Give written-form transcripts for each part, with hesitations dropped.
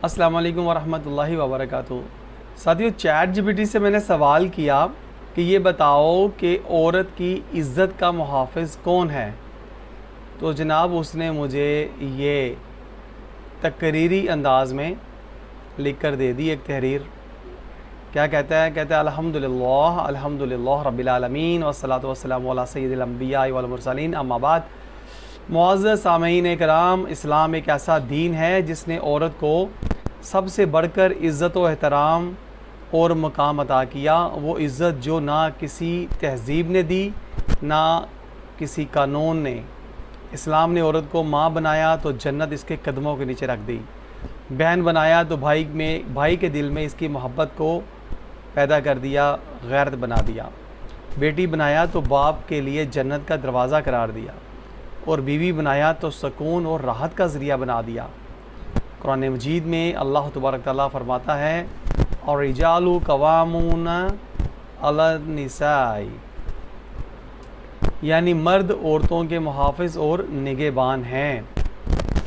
السلام علیکم ورحمۃ اللہ وبرکاتہ۔ ساتھیو، چیٹ جی پی ٹی سے میں نے سوال کیا کہ یہ بتاؤ کہ عورت کی عزت کا محافظ کون ہے؟ تو جناب اس نے مجھے یہ تقریری انداز میں لکھ کر دے دی ایک تحریر۔ کیا کہتا ہے الحمدللہ رب العالمین والصلاۃ والسلام علی سید الانبیاء والمرسلین، اما بعد۔ معزز سامعین کرام، اسلام ایک ایسا دین ہے جس نے عورت کو سب سے بڑھ کر عزت و احترام اور مقام عطا کیا۔ وہ عزت جو نہ کسی تہذیب نے دی نہ کسی قانون نے۔ اسلام نے عورت کو ماں بنایا تو جنت اس کے قدموں کے نیچے رکھ دی، بہن بنایا تو بھائی کے دل میں اس کی محبت کو پیدا کر دیا، غیرت بنا دیا، بیٹی بنایا تو باپ کے لیے جنت کا دروازہ قرار دیا، اور بیوی بنایا تو سکون اور راحت کا ذریعہ بنا دیا۔ قرآن مجید میں اللہ تبارک تعالیٰ فرماتا ہے، الرجال قوامون علی النساء، یعنی مرد عورتوں کے محافظ اور نگہبان ہیں۔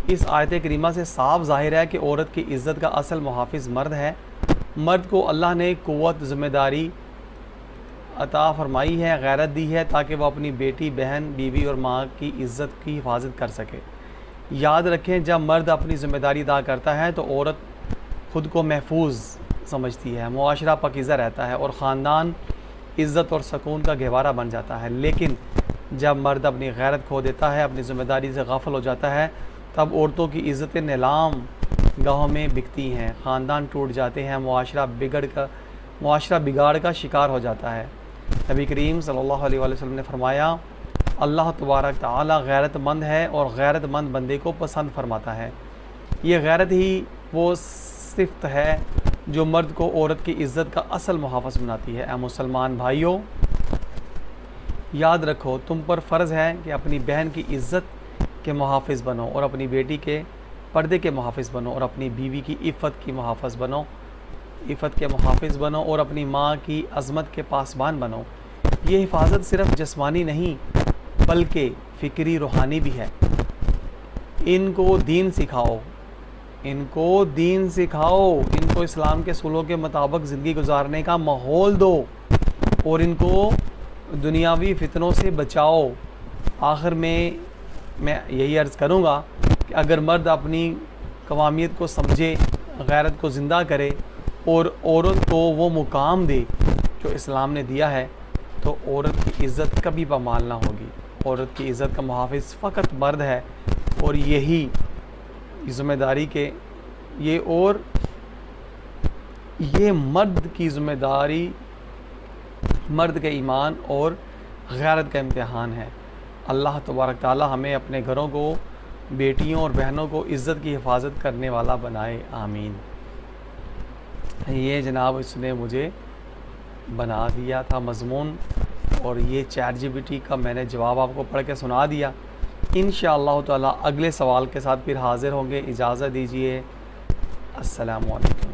اس آیت کریمہ سے صاف ظاہر ہے کہ عورت کی عزت کا اصل محافظ مرد ہے۔ مرد کو اللہ نے قوت، ذمہ داری عطا فرمائی ہے، غیرت دی ہے تاکہ وہ اپنی بیٹی، بہن، بیوی اور ماں کی عزت کی حفاظت کر سکے۔ یاد رکھیں، جب مرد اپنی ذمہ داری ادا کرتا ہے تو عورت خود کو محفوظ سمجھتی ہے، معاشرہ پاکیزہ رہتا ہے اور خاندان عزت اور سکون کا گہوارہ بن جاتا ہے۔ لیکن جب مرد اپنی غیرت کھو دیتا ہے، اپنی ذمہ داری سے غافل ہو جاتا ہے، تب عورتوں کی عزتیں نیلام گاہوں میں بکتی ہیں، خاندان ٹوٹ جاتے ہیں، معاشرہ بگاڑ کا شکار ہو جاتا ہے۔ نبی کریم صلی اللہ علیہ وسلم نے فرمایا، اللہ تبارک تعالی غیرت مند ہے اور غیرت مند بندے کو پسند فرماتا ہے۔ یہ غیرت ہی وہ صفت ہے جو مرد کو عورت کی عزت کا اصل محافظ بناتی ہے۔ اے مسلمان بھائیوں، یاد رکھو، تم پر فرض ہے کہ اپنی بہن کی عزت کے محافظ بنو، اور اپنی بیٹی کے پردے کے محافظ بنو، اور اپنی بیوی کی عفت کے محافظ بنو، اور اپنی ماں کی عظمت کے پاسبان بنو۔ یہ حفاظت صرف جسمانی نہیں بلکہ فکری، روحانی بھی ہے۔ ان کو دین سکھاؤ، ان کو اسلام کے اصولوں کے مطابق زندگی گزارنے کا ماحول دو، اور ان کو دنیاوی فتنوں سے بچاؤ۔ آخر میں یہی عرض کروں گا کہ اگر مرد اپنی قوامیت کو سمجھے، غیرت کو زندہ کرے اور عورت کو وہ مقام دے جو اسلام نے دیا ہے، تو عورت کی عزت کبھی پامال نہ ہوگی۔ عورت کی عزت کا محافظ فقط مرد ہے، اور یہی ذمہ داری کے یہ مرد کی ذمہ داری، مرد کے ایمان اور غیرت کا امتحان ہے۔ اللہ تبارک تعالی ہمیں اپنے گھروں کو، بیٹیوں اور بہنوں کو عزت کی حفاظت کرنے والا بنائے، آمین۔ یہ جناب اس نے مجھے بنا دیا تھا مضمون، اور یہ چیٹ جی پی ٹی کا میں نے جواب آپ کو پڑھ کے سنا دیا۔ انشاءاللہ تعالی اگلے سوال کے ساتھ پھر حاضر ہوں گے۔ اجازت دیجیے، السلام علیکم۔